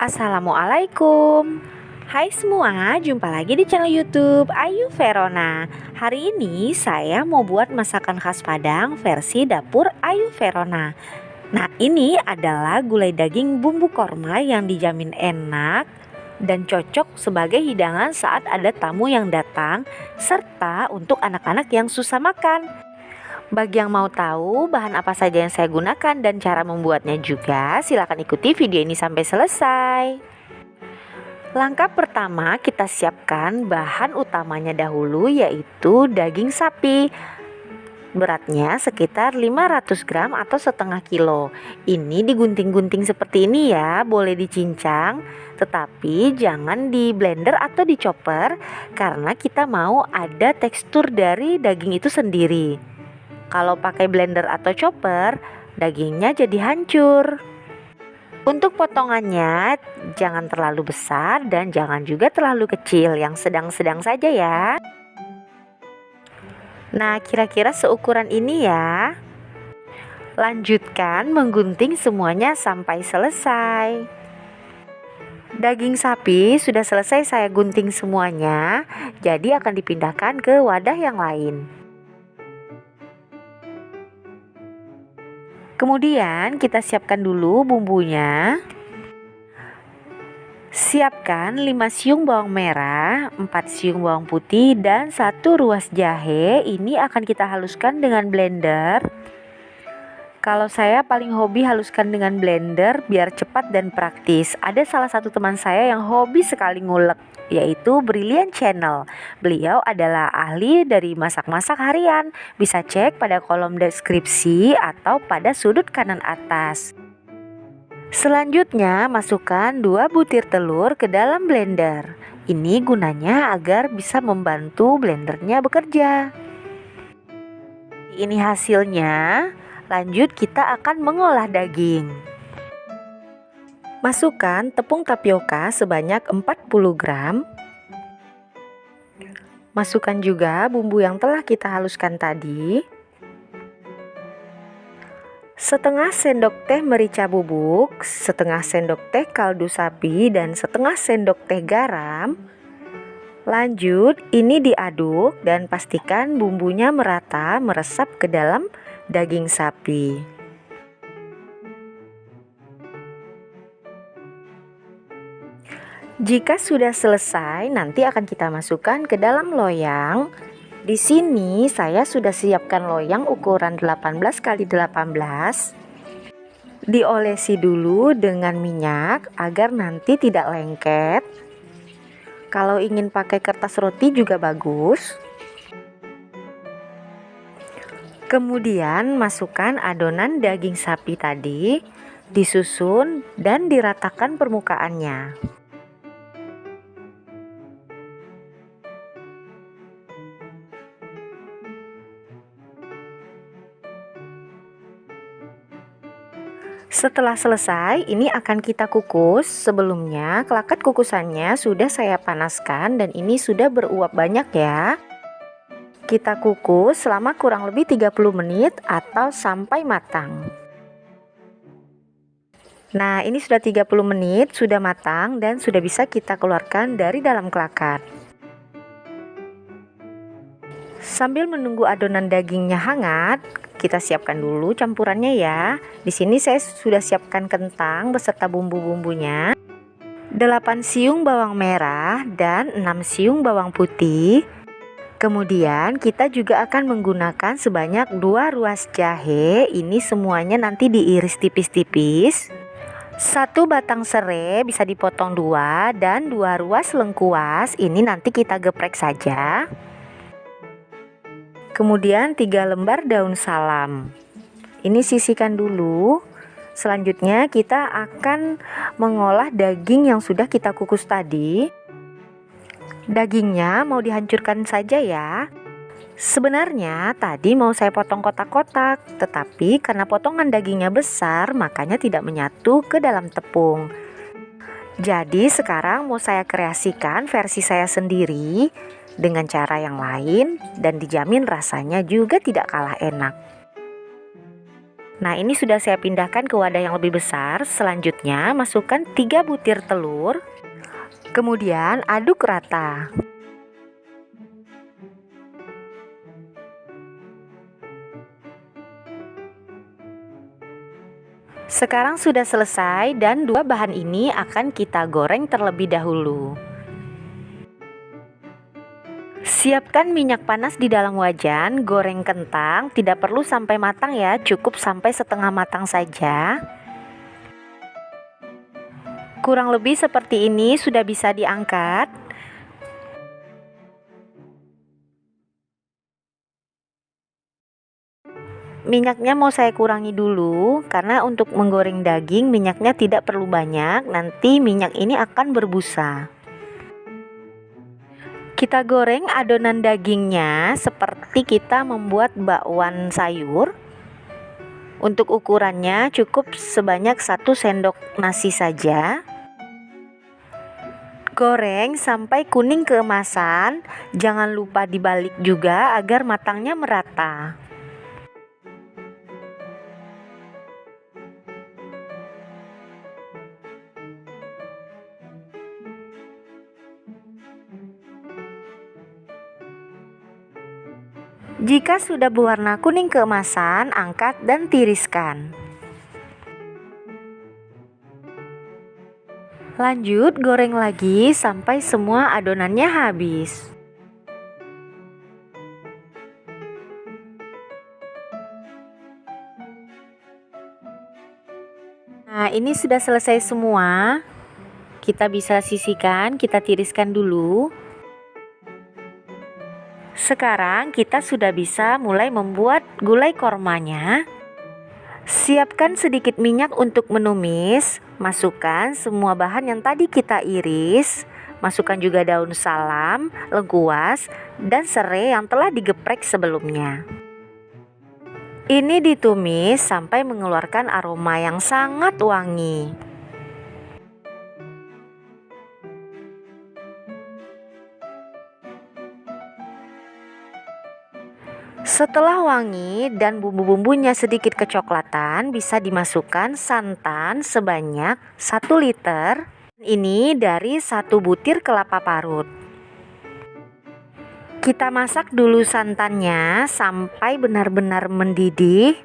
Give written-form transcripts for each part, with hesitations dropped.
Assalamualaikum. Hai semua, jumpa lagi di channel YouTube Ayu Verona. Hari ini saya mau buat masakan khas Padang versi dapur Ayu Verona. Nah, ini adalah gulai daging bumbu korma yang dijamin enak dan cocok sebagai hidangan saat ada tamu yang datang, serta untuk anak-anak yang susah makan. Bagi yang mau tahu bahan apa saja yang saya gunakan dan cara membuatnya juga, silakan ikuti video ini sampai selesai. Langkah pertama, kita siapkan bahan utamanya dahulu, yaitu daging sapi. Beratnya sekitar 500 gram atau setengah kilo. Ini digunting-gunting seperti ini ya, boleh dicincang, tetapi jangan di blender atau di chopper karena kita mau ada tekstur dari daging itu sendiri. Kalau pakai blender atau chopper, dagingnya jadi hancur. Untuk potongannya, jangan terlalu besar dan jangan juga terlalu kecil, yang sedang-sedang saja ya. Nah, kira-kira seukuran ini ya. Lanjutkan menggunting semuanya sampai selesai. Daging sapi sudah selesai saya gunting semuanya, jadi akan dipindahkan ke wadah yang lain. Kemudian kita siapkan dulu bumbunya. Siapkan 5 siung bawang merah, 4 siung bawang putih, dan 1 ruas jahe. Ini akan kita haluskan dengan blender. Kalau saya paling hobi haluskan dengan blender biar cepat dan praktis. Ada salah satu teman saya yang hobi sekali ngulek, yaitu Brilliant Channel. Beliau adalah ahli dari masak-masak harian. Bisa cek pada kolom deskripsi atau pada sudut kanan atas. Selanjutnya masukkan 2 butir telur ke dalam blender. Ini gunanya agar bisa membantu blendernya bekerja. Ini hasilnya. Lanjut kita akan mengolah daging. Masukkan tepung tapioka sebanyak 40 gram. Masukkan juga bumbu yang telah kita haluskan tadi. Setengah sendok teh merica bubuk, setengah sendok teh kaldu sapi, dan setengah sendok teh garam. Lanjut, ini diaduk dan pastikan bumbunya merata meresap ke dalam daging sapi. Jika sudah selesai, nanti akan kita masukkan ke dalam loyang. Di sini saya sudah siapkan loyang ukuran 18 x 18. Diolesi dulu dengan minyak agar nanti tidak lengket. Kalau ingin pakai kertas roti juga bagus. Kemudian masukkan adonan daging sapi tadi, disusun dan diratakan permukaannya. Setelah selesai, ini akan kita kukus. Sebelumnya, klaket kukusannya sudah saya panaskan dan ini sudah beruap banyak ya. Kita kukus selama kurang lebih 30 menit atau sampai matang. Nah, ini sudah 30 menit, sudah matang dan sudah bisa kita keluarkan dari dalam klakat. Sambil menunggu adonan dagingnya hangat, kita siapkan dulu campurannya ya. Di sini saya sudah siapkan kentang beserta bumbu-bumbunya. 8 siung bawang merah dan 6 siung bawang putih. Kemudian kita juga akan menggunakan sebanyak 2 ruas jahe. Ini semuanya nanti diiris tipis-tipis. 1 batang serai bisa dipotong 2 dan 2 ruas lengkuas. Ini nanti kita geprek saja. Kemudian 3 lembar daun salam. Ini sisihkan dulu. Selanjutnya kita akan mengolah daging yang sudah kita kukus tadi. Dagingnya mau dihancurkan saja ya. Sebenarnya tadi mau saya potong kotak-kotak, tetapi karena potongan dagingnya besar, makanya tidak menyatu ke dalam tepung. Jadi sekarang mau saya kreasikan versi saya sendiri dengan cara yang lain dan dijamin rasanya juga tidak kalah enak. Nah, ini sudah saya pindahkan ke wadah yang lebih besar. Selanjutnya, masukkan 3 butir telur. Kemudian aduk rata. Sekarang sudah selesai dan 2 bahan ini akan kita goreng terlebih dahulu. Siapkan minyak panas di dalam wajan, goreng kentang, tidak perlu sampai matang ya, cukup sampai setengah matang saja. Kurang lebih seperti ini sudah bisa diangkat. Minyaknya mau saya kurangi dulu karena untuk menggoreng daging minyaknya tidak perlu banyak, nanti minyak ini akan berbusa. Kita goreng adonan dagingnya seperti kita membuat bakwan sayur. Untuk ukurannya cukup sebanyak 1 sendok nasi saja. Goreng sampai kuning keemasan, jangan lupa dibalik juga agar matangnya merata. Jika sudah berwarna kuning keemasan, angkat dan tiriskan. Lanjut goreng lagi sampai semua adonannya habis. Nah, ini sudah selesai semua. Kita bisa sisihkan, kita tiriskan dulu. Sekarang kita sudah bisa mulai membuat gulai kormanya. Siapkan sedikit minyak untuk menumis. Masukkan semua bahan yang tadi kita iris. Masukkan juga daun salam, lengkuas, dan serai yang telah digeprek sebelumnya. Ini ditumis sampai mengeluarkan aroma yang sangat wangi. Setelah wangi dan bumbu-bumbunya sedikit kecoklatan, bisa dimasukkan santan sebanyak 1 liter. Ini dari 1 butir kelapa parut. Kita masak dulu santannya sampai benar-benar mendidih.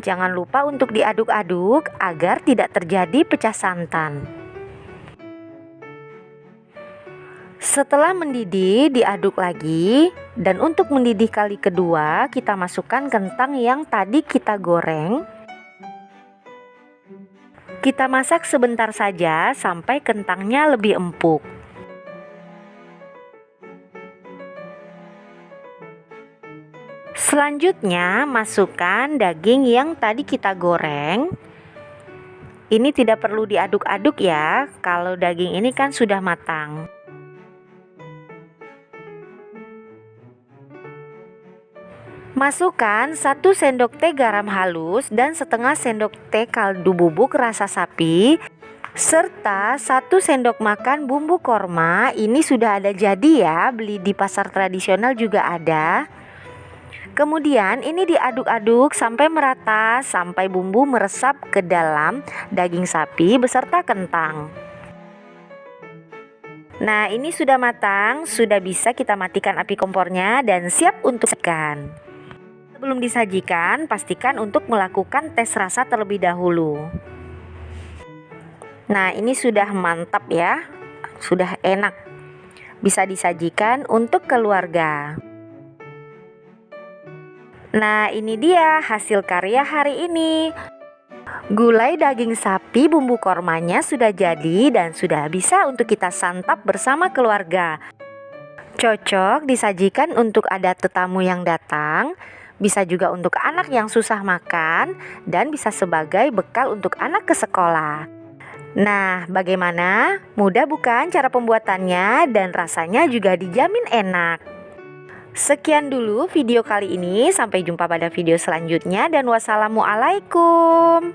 Jangan lupa untuk diaduk-aduk agar tidak terjadi pecah santan. Setelah mendidih, diaduk lagi, dan untuk mendidih kali kedua, kita masukkan kentang yang tadi kita goreng. Kita masak sebentar saja sampai kentangnya lebih empuk. Selanjutnya, masukkan daging yang tadi kita goreng. Ini tidak perlu diaduk-aduk ya, kalau daging ini kan sudah matang. Masukkan 1 sendok teh garam halus dan setengah sendok teh kaldu bubuk rasa sapi, serta 1 sendok makan bumbu korma. Ini sudah ada jadi ya, beli di pasar tradisional juga ada. Kemudian ini diaduk-aduk sampai merata, sampai bumbu meresap ke dalam daging sapi beserta kentang. Nah, ini sudah matang, sudah bisa kita matikan api kompornya dan siap untuk disajikan. Sebelum disajikan, pastikan untuk melakukan tes rasa terlebih dahulu. Nah, ini sudah mantap ya, sudah enak. Bisa disajikan untuk keluarga. Nah, ini dia hasil karya hari ini. Gulai daging sapi bumbu kormanya sudah jadi dan sudah bisa untuk kita santap bersama keluarga. Cocok disajikan untuk ada tetamu yang datang. Bisa juga untuk anak yang susah makan dan bisa sebagai bekal untuk anak ke sekolah. Nah, bagaimana? Mudah bukan cara pembuatannya dan rasanya juga dijamin enak. Sekian dulu video kali ini, sampai jumpa pada video selanjutnya dan wassalamualaikum.